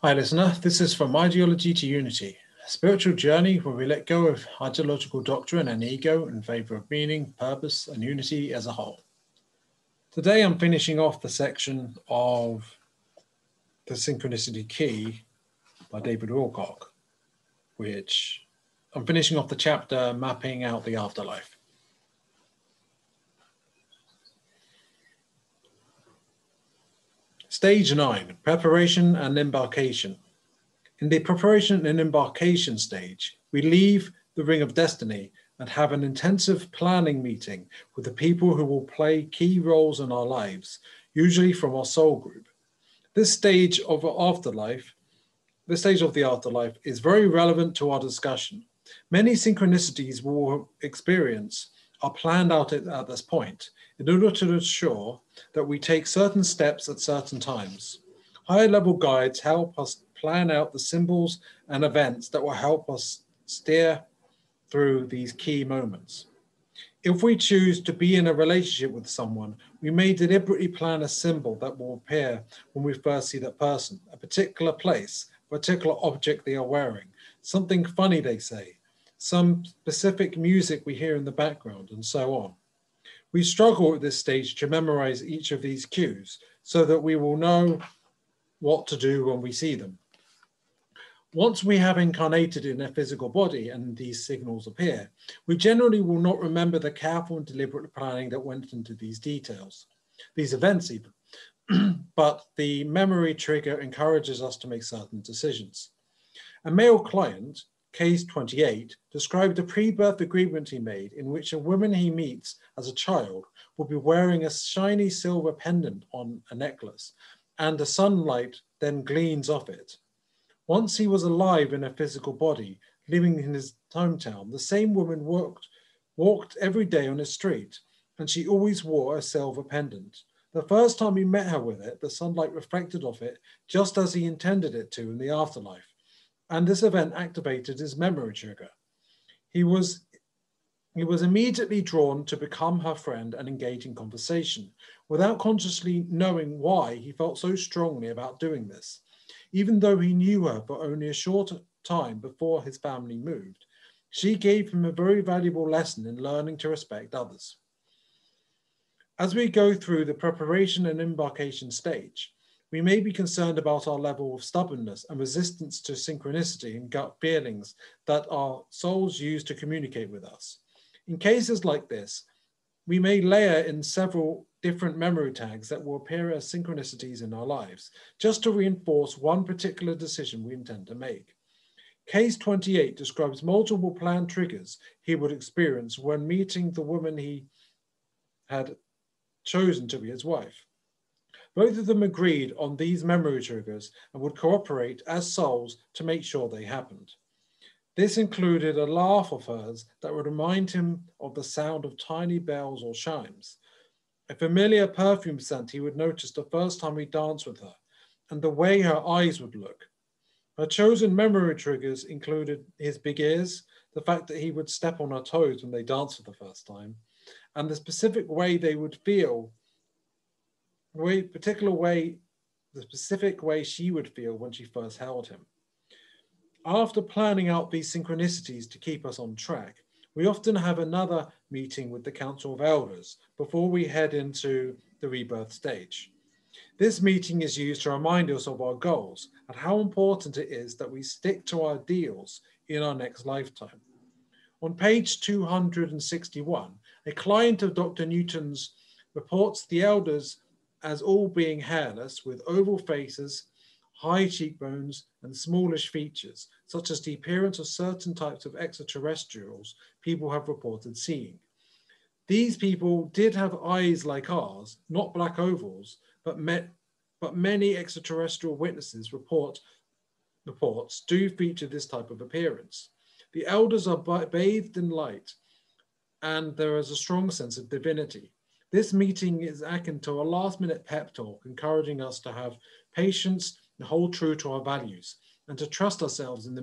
Hi listener, this is From Ideology to Unity, a spiritual journey where we let go of ideological doctrine and ego in favour of meaning, purpose and unity as a whole. Today I'm finishing off the section of The Synchronicity Key by David Wilcock, which I'm finishing off the chapter Mapping Out the Afterlife. Stage 9, Preparation and Embarkation. In the preparation and embarkation stage, we leave the Ring of Destiny and have an intensive planning meeting with the people who will play key roles in our lives, usually from our soul group. This stage of the afterlife is very relevant to our discussion. Many synchronicities we will experience are planned out at this point in order to ensure that we take certain steps at certain times. Higher level guides help us plan out the symbols and events that will help us steer through these key moments. If we choose to be in a relationship with someone, we may deliberately plan a symbol that will appear when we first see that person, a particular place, a particular object they are wearing, something funny they say, some specific music we hear in the background, and so on. We struggle at this stage to memorize each of these cues so that we will know what to do when we see them. Once we have incarnated in a physical body and these signals appear, we generally will not remember the careful and deliberate planning that went into these details, these events even, but the memory trigger encourages us to make certain decisions. A male client, case 28, described a pre-birth agreement he made in which a woman he meets as a child will be wearing a shiny silver pendant on a necklace, and the sunlight then gleams off it. Once he was alive in a physical body, living in his hometown, the same woman walked every day on his street, and she always wore a silver pendant. The first time he met her with it, the sunlight reflected off it just as he intended it to in the afterlife, and this event activated his memory trigger. He was immediately drawn to become her friend and engage in conversation, without consciously knowing why he felt so strongly about doing this. Even though he knew her for only a short time before his family moved, she gave him a very valuable lesson in learning to respect others. As we go through the preparation and embarkation stage, we may be concerned about our level of stubbornness and resistance to synchronicity and gut feelings that our souls use to communicate with us. In cases like this, we may layer in several different memory tags that will appear as synchronicities in our lives, just to reinforce one particular decision we intend to make. Case 28 describes multiple planned triggers he would experience when meeting the woman he had chosen to be his wife. Both of them agreed on these memory triggers and would cooperate as souls to make sure they happened. This included a laugh of hers that would remind him of the sound of tiny bells or chimes, a familiar perfume scent he would notice the first time he danced with her, and the way her eyes would look. Her chosen memory triggers included his big ears, the fact that he would step on her toes when they danced for the first time, and the specific way they would feel, the specific way she would feel when she first held him. After planning out these synchronicities to keep us on track, we often have another meeting with the Council of Elders before we head into the rebirth stage. This meeting is used to remind us of our goals and how important it is that we stick to our ideals in our next lifetime. On page 261, a client of Dr. Newton's reports the elders as all being hairless with oval faces, high cheekbones, and smallish features, such as the appearance of certain types of extraterrestrials people have reported seeing. These people did have eyes like ours, not black ovals, but many extraterrestrial witnesses reports do feature this type of appearance. The elders are bathed in light, and there is a strong sense of divinity. This meeting is akin to a last-minute pep talk, encouraging us to have patience and hold true to our values, and to trust ourselves in the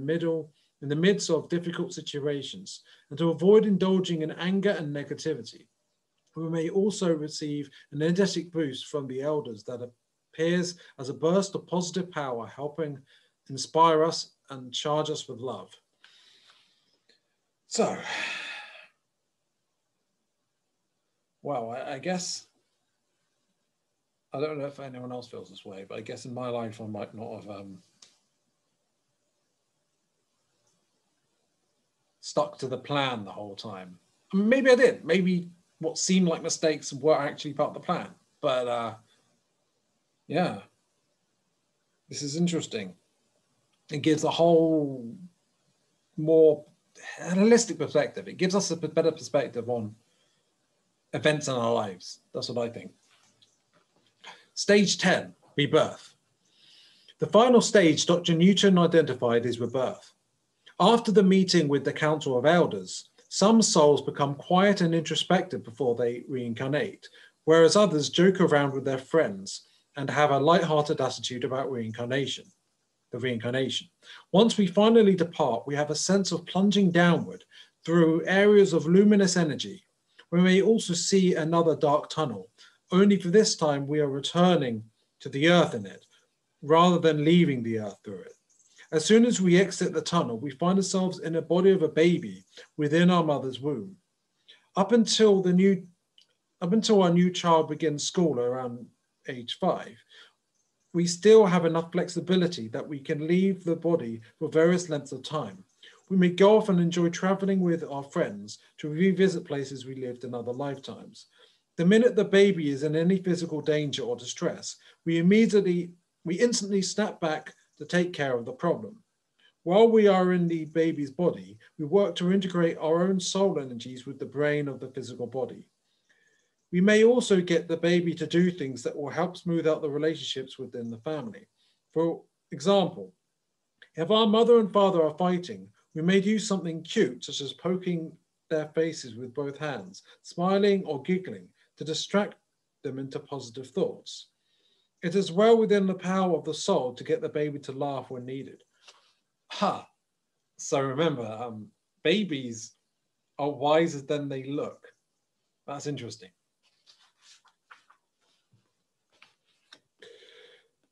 midst of difficult situations, and to avoid indulging in anger and negativity. We may also receive an energetic boost from the elders that appears as a burst of positive power, helping inspire us, and charge us with love. So, well, I guess, I don't know if anyone else feels this way, but I guess in my life I might not have stuck to the plan the whole time. I mean, maybe I did. Maybe what seemed like mistakes were actually part of the plan. But yeah, this is interesting. It gives a whole more holistic perspective. It gives us a better perspective on events in our lives. That's what I think. Stage 10, rebirth. The final stage Dr. Newton identified is rebirth. After the meeting with the Council of Elders, some souls become quiet and introspective before they reincarnate, whereas others joke around with their friends and have a light-hearted attitude about reincarnation. Once we finally depart, we have a sense of plunging downward through areas of luminous energy. We may also see another dark tunnel, only for this time we are returning to the earth in it, rather than leaving the earth through it. As soon as we exit the tunnel, we find ourselves in the body of a baby within our mother's womb. Up until our new child begins school around age 5, we still have enough flexibility that we can leave the body for various lengths of time. We may go off and enjoy traveling with our friends to revisit places we lived in other lifetimes. The minute the baby is in any physical danger or distress, we instantly snap back to take care of the problem. While we are in the baby's body, we work to integrate our own soul energies with the brain of the physical body. We may also get the baby to do things that will help smooth out the relationships within the family. For example, if our mother and father are fighting, we may do something cute, such as poking their faces with both hands, smiling or giggling to distract them into positive thoughts. It is well within the power of the soul to get the baby to laugh when needed. So remember, babies are wiser than they look. That's interesting.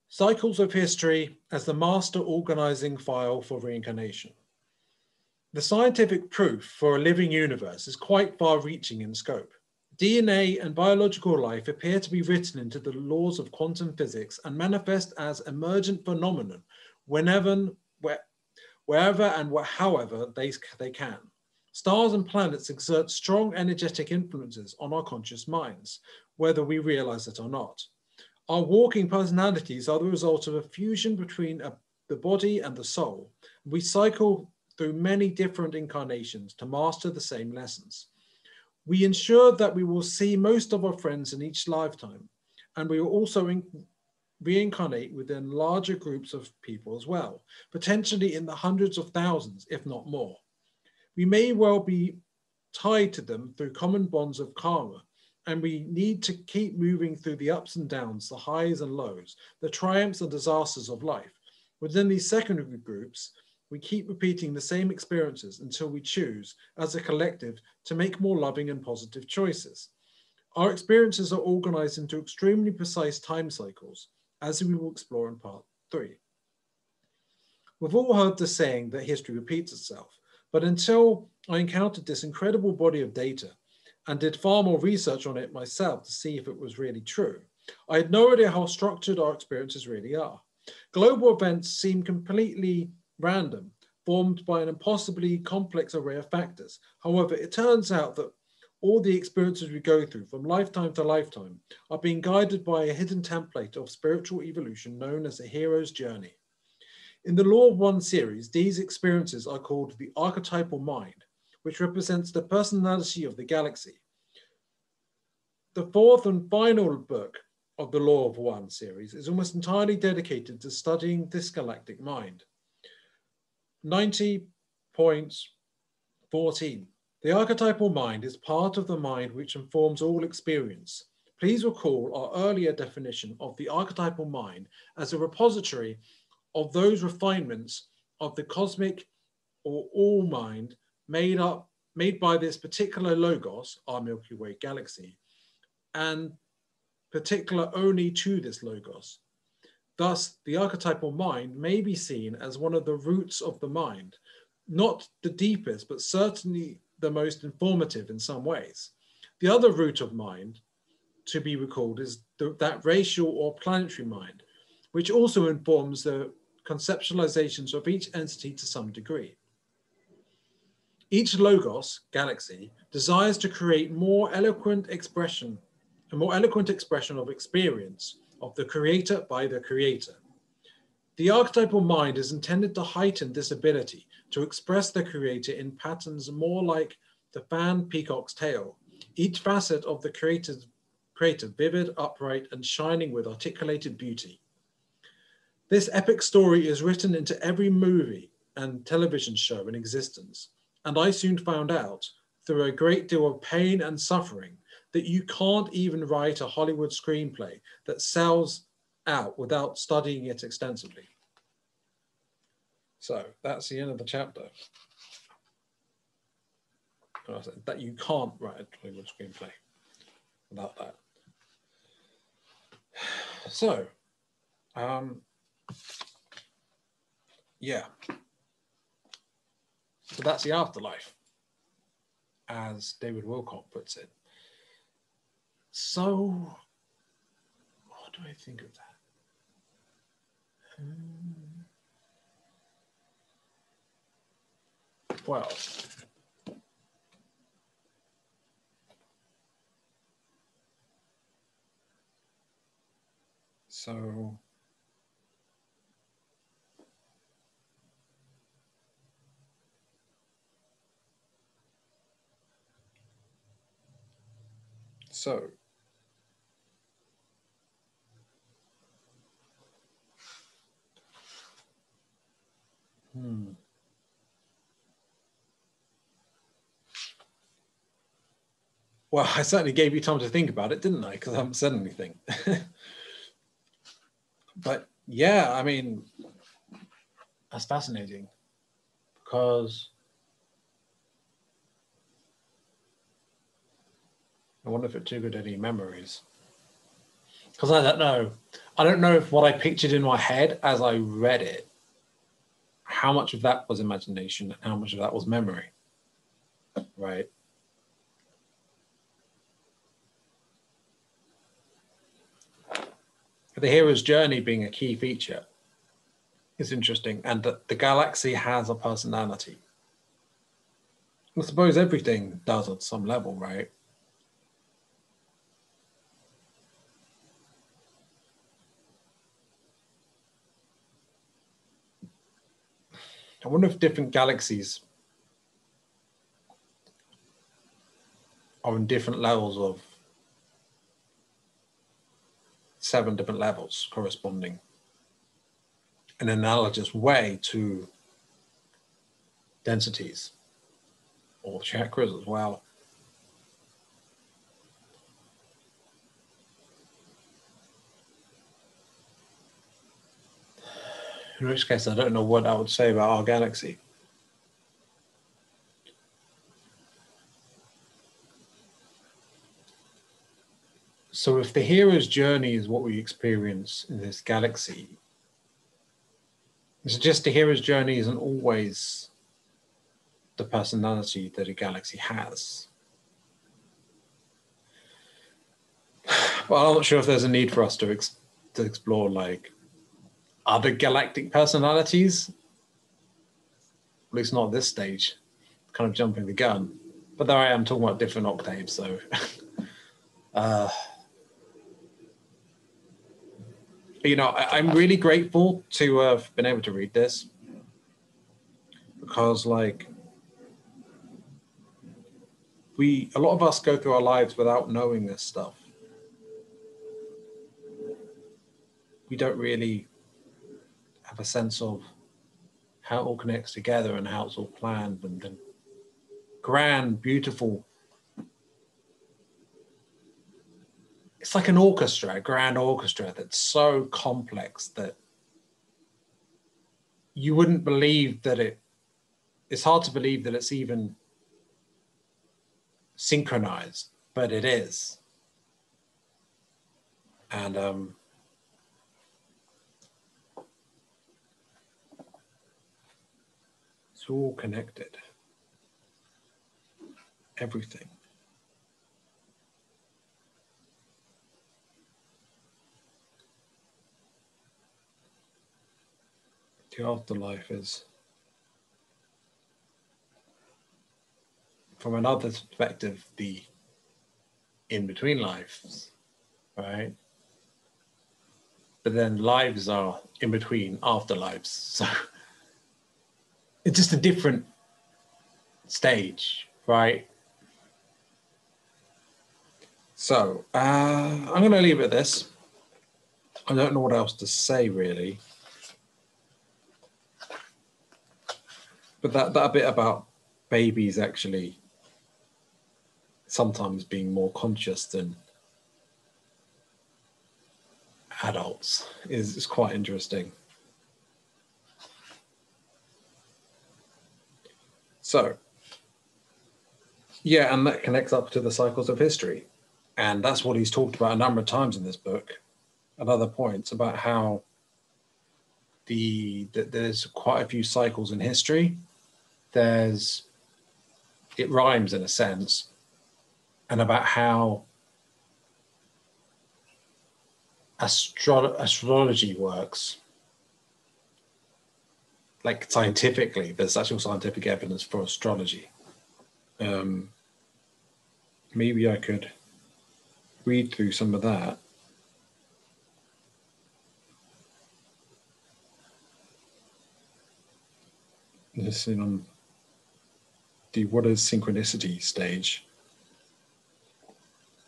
Cycles of history as the master organizing file for reincarnation. The scientific proof for a living universe is quite far-reaching in scope. DNA and biological life appear to be written into the laws of quantum physics and manifest as emergent phenomenon wherever and however they can. Stars and planets exert strong energetic influences on our conscious minds, whether we realize it or not. Our walking personalities are the result of a fusion between the body and the soul. We cycle through many different incarnations to master the same lessons. We ensure that we will see most of our friends in each lifetime, and we will also reincarnate within larger groups of people as well, potentially in the hundreds of thousands, if not more. We may well be tied to them through common bonds of karma, and we need to keep moving through the ups and downs, the highs and lows, the triumphs and disasters of life. Within these secondary groups, we keep repeating the same experiences until we choose, as a collective, to make more loving and positive choices. Our experiences are organized into extremely precise time cycles, as we will explore in part 3. We've all heard the saying that history repeats itself, but until I encountered this incredible body of data, and did far more research on it myself to see if it was really true, I had no idea how structured our experiences really are. Global events seem completely random, formed by an impossibly complex array of factors. However, it turns out that all the experiences we go through from lifetime to lifetime are being guided by a hidden template of spiritual evolution known as a hero's journey. In the Law of One series, these experiences are called the archetypal mind, which represents the personality of the galaxy. The fourth and final book of the Law of One series is almost entirely dedicated to studying this galactic mind. 90.14. The archetypal mind is part of the mind which informs all experience. Please recall our earlier definition of the archetypal mind as a repository of those refinements of the cosmic or all mind made by this particular logos, our Milky Way galaxy, and particular only to this logos. Thus, the archetypal mind may be seen as one of the roots of the mind, not the deepest, but certainly the most informative in some ways. The other root of mind to be recalled is that racial or planetary mind, which also informs the conceptualizations of each entity to some degree. Each logos, galaxy, desires to create a more eloquent expression of experience of the creator by the creator. The archetypal mind is intended to heighten this ability to express the creator in patterns more like the fan peacock's tail, each facet of the creator vivid, upright, and shining with articulated beauty. This epic story is written into every movie and television show in existence, and I soon found out, through a great deal of pain and suffering, that you can't even write a Hollywood screenplay that sells out without studying it extensively. So that's the end of the chapter. That you can't write a Hollywood screenplay without that. So, yeah. So that's the afterlife, as David Wilcock puts it. So, what do I think of that? Well, so well, I certainly gave you time to think about it, didn't I? Because I haven't said anything. But yeah, I mean, that's fascinating because I wonder if it triggered any memories. Because I don't know. I don't know if what I pictured in my head as I read it, how much of that was imagination and how much of that was memory, right? The hero's journey being a key feature is interesting, and that the galaxy has a personality. I suppose everything does at some level, right? I wonder if different galaxies are in different levels of 7 different levels corresponding in an analogous way to densities or chakras as well. In which case, I don't know what I would say about our galaxy. So if the hero's journey is what we experience in this galaxy, it's just the hero's journey isn't always the personality that a galaxy has. Well, I'm not sure if there's a need for us to explore like other galactic personalities, at least not at this stage, kind of jumping the gun. But there I am talking about different octaves, so you know, I'm really grateful to have been able to read this because, like, a lot of us go through our lives without knowing this stuff. We don't really have a sense of how it all connects together and how it's all planned and the grand, beautiful. It's like an orchestra, a grand orchestra that's so complex that you wouldn't believe that it's hard to believe that it's even synchronized, but it is. And It's all connected. Everything. The afterlife is, from another perspective, the in-between lives, right? But then lives are in between afterlives. So it's just a different stage, right? So I'm going to leave it at this. I don't know what else to say, really. But that bit about babies actually sometimes being more conscious than adults is quite interesting. So, yeah, and that connects up to the cycles of history. And that's what he's talked about a number of times in this book, at other points, about how there's quite a few cycles in history. It rhymes in a sense, and about how astrology works. Like scientifically, there's actual scientific evidence for astrology. Maybe I could read through some of that. This is on the what is synchronicity stage.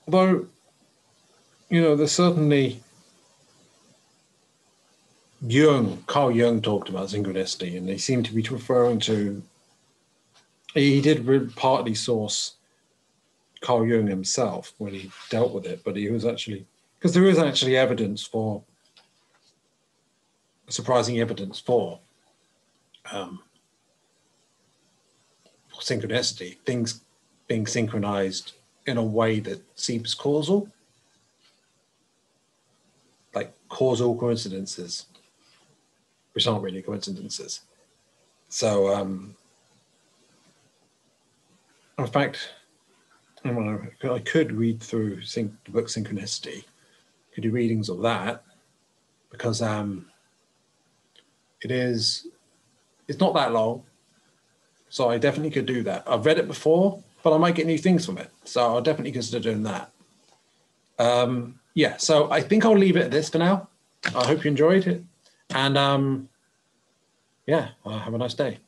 Although, there's certainly Carl Jung talked about synchronicity, and they seem to be referring to, he did partly source Carl Jung himself when he dealt with it, but he was actually, because there is actually surprising evidence for synchronicity, things being synchronized in a way that seems causal, like causal coincidences, which aren't really coincidences. So, in fact, I could read through the book Synchronicity, could do readings of that, because it's not that long, so I definitely could do that. I've read it before, but I might get new things from it, so I'll definitely consider doing that. Yeah, so I think I'll leave it at this for now. I hope you enjoyed it, and yeah, have a nice day.